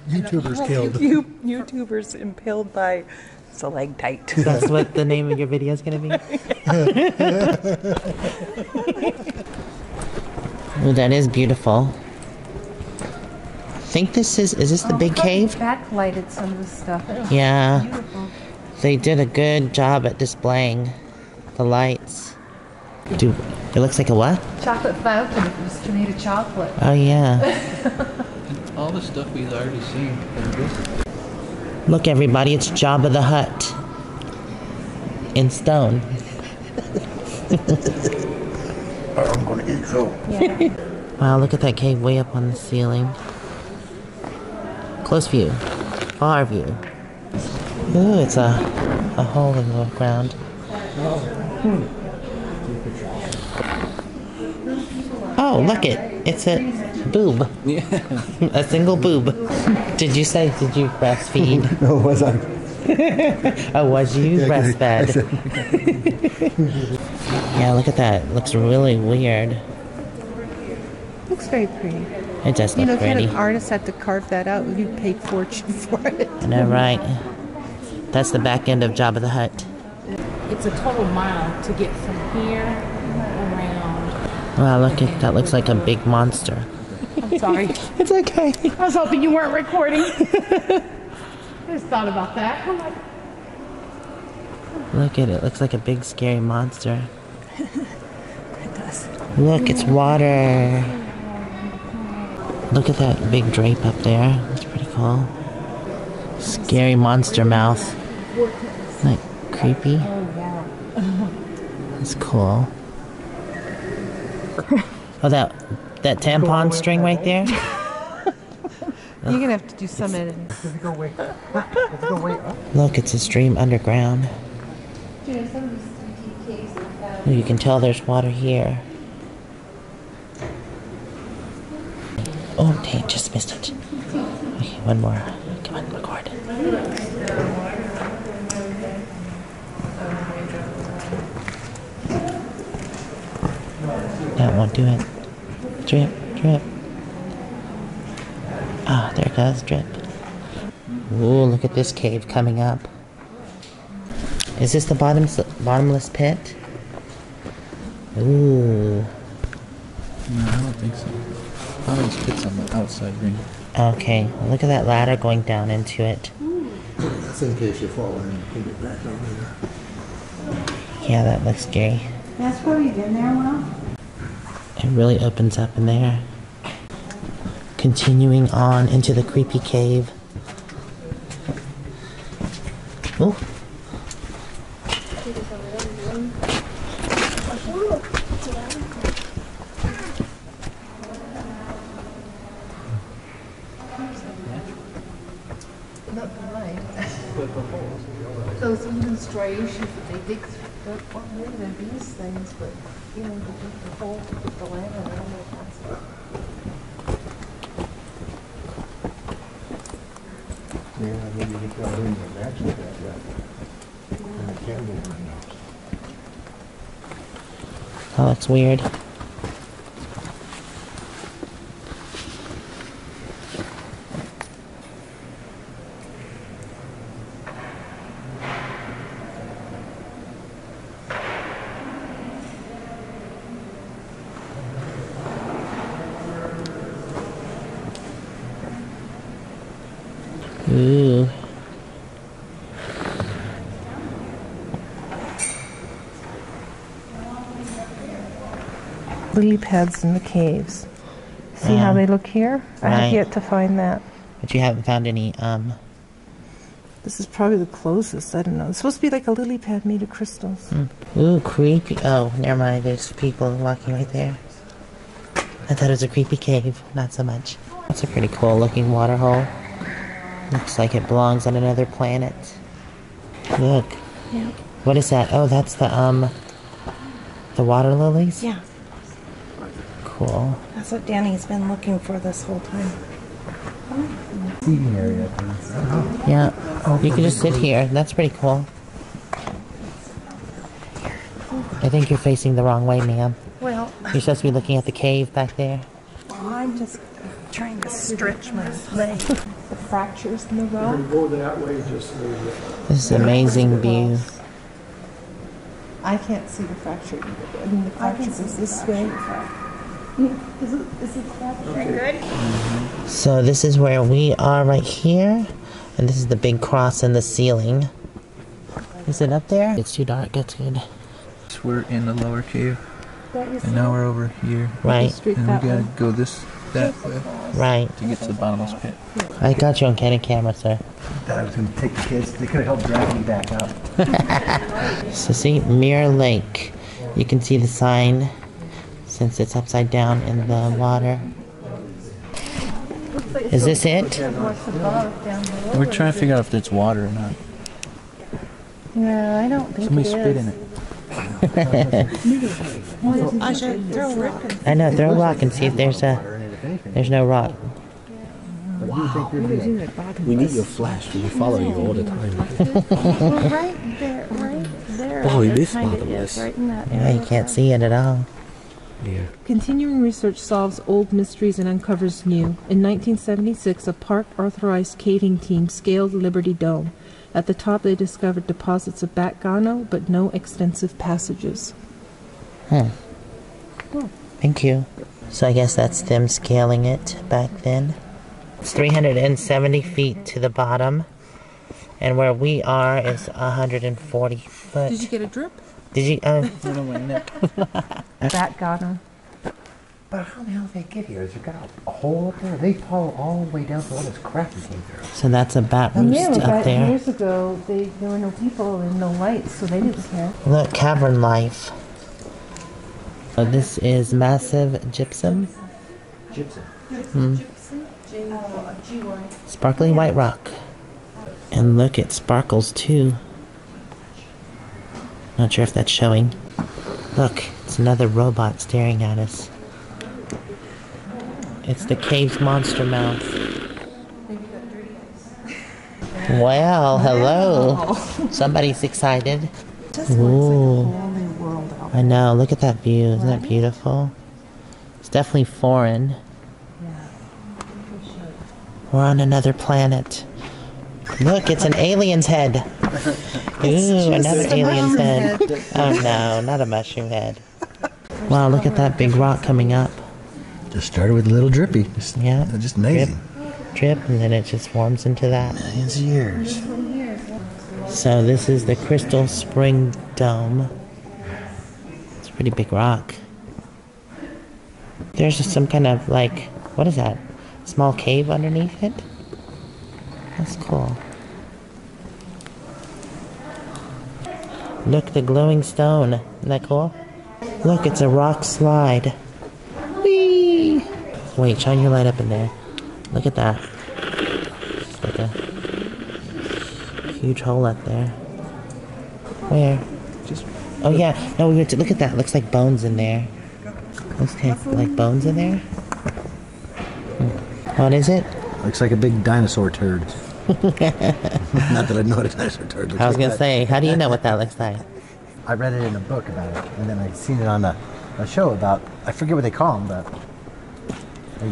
YouTubers killed. YouTubers impaled by stalactite. That's what the name of your video is going to be? Oh, that is beautiful. I think this is this the big cave? Backlighted some of the stuff. Yeah. Beautiful. They did a good job at displaying the lights. Dude, it looks like a what? Chocolate fountain. It was made of chocolate. Oh, yeah. All the stuff we've already seen. Look, everybody, it's Jabba the Hutt. In stone. I'm gonna eat so. Yeah. Wow, look at that cave way up on the ceiling. Close view. Far view. Ooh, it's a hole in the ground. Oh, look it. It's a boob. Yeah. A single boob. Did you breastfeed? No, was I? Oh, was you breastfed? Yeah, look at that. It looks really weird. Looks very pretty. It does look You know, pretty. if an artist had to carve that out, you paid fortune for it. I know, right? That's the back end of Jabba the Hutt. It's a total mile to get from here around. Wow, look at that. Looks like a big monster. I'm sorry. It's okay. I was hoping you weren't recording. I just thought about that. I'm like, Look at it. Looks like a big scary monster. It does. Look, it's water. Look at that big drape up there. That's pretty cool. Scary monster mouth. Isn't that creepy? That's cool. Oh, that tampon string right there? You're gonna have to do some editing. Look, it's a stream underground. You can tell there's water here. Oh, dang, just missed it. Okay, one more. Come on, record. That won't do it. Drip, drip. Ah, there it goes, drip. Ooh, look at this cave coming up. Is this the bottomless pit? Ooh. No, I don't think so. I think it's pits on the outside ring. Okay, well, look at that ladder going down into it. Just in case you fall in and put it back over there. Yeah, that looks scary. That's where you've been there, Will? It really opens up in there. Continuing on into the creepy cave. Oh. Not right. Those even striations that they dig through, what were these things, but you know, they dig the hole to put the land in and all that kind of stuff. Yeah, maybe you got in the match with that, and the candle burn out. Oh, that's weird. Ooh. Lily pads in the caves. See how they look here? I Right. have yet to find that. But you haven't found any, This is probably the closest. I don't know. It's supposed to be like a lily pad made of crystals. Ooh, creepy. Oh, never mind. There's people walking right there. I thought it was a creepy cave. Not so much. That's a pretty cool looking water hole. Looks like it belongs on another planet. Look. Yeah. What is that? Oh, that's the water lilies? Yeah. Cool. That's what Danny's been looking for this whole time. Seating area. Yeah. You can just sit here. That's pretty cool. I think you're facing the wrong way, ma'am. Well, You're supposed to be looking at the cave back there. I'm just trying to stretch my leg. The fractures in the rock. Go that way, just leave it. This is an amazing view. I can't see the fracture. I mean, the fracture is this way. Is it fracture? So this is where we are right here. And this is the big cross in the ceiling. Is it up there? It's too dark. That's good. So we're in the lower cave. And now we're over here. Right. And we gotta go that way Right. to get to the bottomless pit. I got you on Canon camera, sir. Thought I was going to take the kids. They could have helped drag me back up. So see, Mirror Lake. You can see the sign since it's upside down in the water. Is this it? We're trying to figure out if it's water or not. Yeah, I don't think Somebody it spit is. in it. I should throw a rock. I know, throw a rock and see if there's no rock. We need your flash. We follow you all the time. Well, right there. Oh, it is Kind of bottomless. is, right in that Yeah, area. you can't see it at all. Yeah. Continuing research solves old mysteries and uncovers new. In 1976, a park-authorized caving team scaled Liberty Dome. At the top, they discovered deposits of bat guano, but no extensive passages. Thank you. So I guess that's them scaling it back then. It's 370 feet to the bottom. And where we are is 140 foot. Did you get a drip? Did you? Right on my neck. Bat guano. But how the hell did they get here? Is there got a hole up there? They follow all the way down to all this crap we came through. So that's a bat roost up there. Years ago, there were no people and no lights, so they didn't care. Look, cavern life. So this is massive gypsum. Gypsum. Sparkly white rock. And look, it sparkles too. Not sure if that's showing. Look, it's another robot staring at us. It's the cave's monster mouth. Well, hello. Somebody's excited. Ooh. I know, look at that view. Isn't that beautiful? It's definitely foreign. We're on another planet. Look, it's an alien's head. Ooh, another alien's head. Oh no, not a mushroom head. Wow, look at that big rock coming up. Just started with a little drippy. Just, Yeah. Just amazing. Drip, and then it just forms into that. Millions of years. So this is the Crystal Spring Dome. It's a pretty big rock. There's just some kind of like, what is that? Small cave underneath it? That's cool. Look, the glowing stone. Isn't that cool? Look, it's a rock slide. Whee! Wait, shine your light up in there. Look at that. It's like a huge hole up there. Where? Oh yeah, no, we went to look at that. Looks like bones in there. Looks like bones in there. What is it? Looks like a big dinosaur turd. Not that I know what a dinosaur turd looks like. I was gonna say, how do you know what that looks like? I read it in a book about it, and then I seen it on a show about, I forget what they call them, but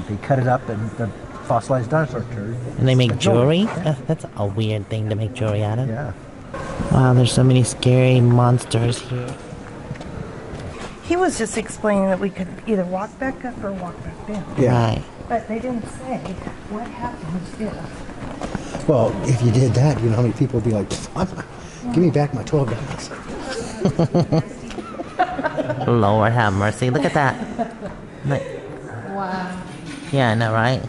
they cut it up and the fossilized dinosaur turd. And they make jewelry? Yeah. That's a weird thing to make jewelry out of. Yeah. Wow, there's so many scary monsters here. He was just explaining that we could either walk back up or walk back down. Right. But they didn't say what happens if. Well, if you did that, you know how many people would be like, give me back my $12. Lord have mercy. Look at that. Look. Wow. Yeah, I know, right?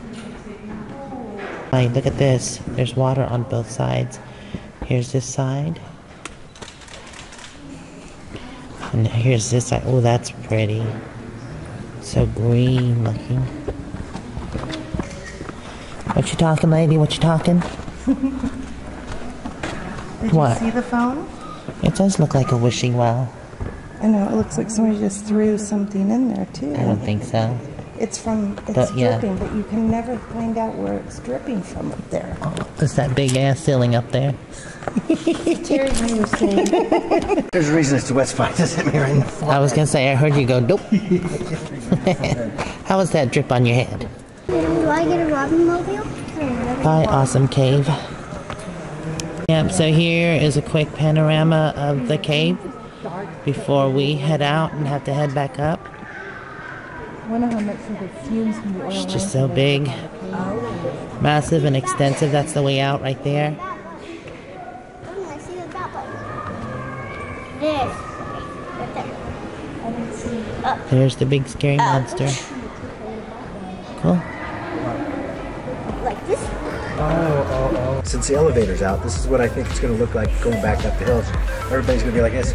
Right, look at this. There's water on both sides. Here's this side. And here's this side. Oh, that's pretty. So green looking. What you talking, lady? What you talking? Did What? you see the phone? It does look like a wishing well. I know, it looks like somebody just threw something in there too. I don't think so. It's Yeah. dripping, but you can never find out where it's dripping from up there. It's that big ass ceiling up there. Terry, you were saying. There's a reason it's the West Spine to hit me right now. I was gonna say, I heard you go, dope. How was that drip on your head? Made him I get a Robin Mobile? By Awesome Cave. Yep, so here is a quick panorama of the cave before we head out and have to head back up. I wonder how much of the fumes from the oil. It's just so big, massive and extensive. That's the way out right there. I see the drop button. This. Right there. I didn't see. Up. There's the big scary monster. Cool. Like this? Since the elevator's out, this is what I think it's going to look like going back up the hills. Everybody's going to be like this.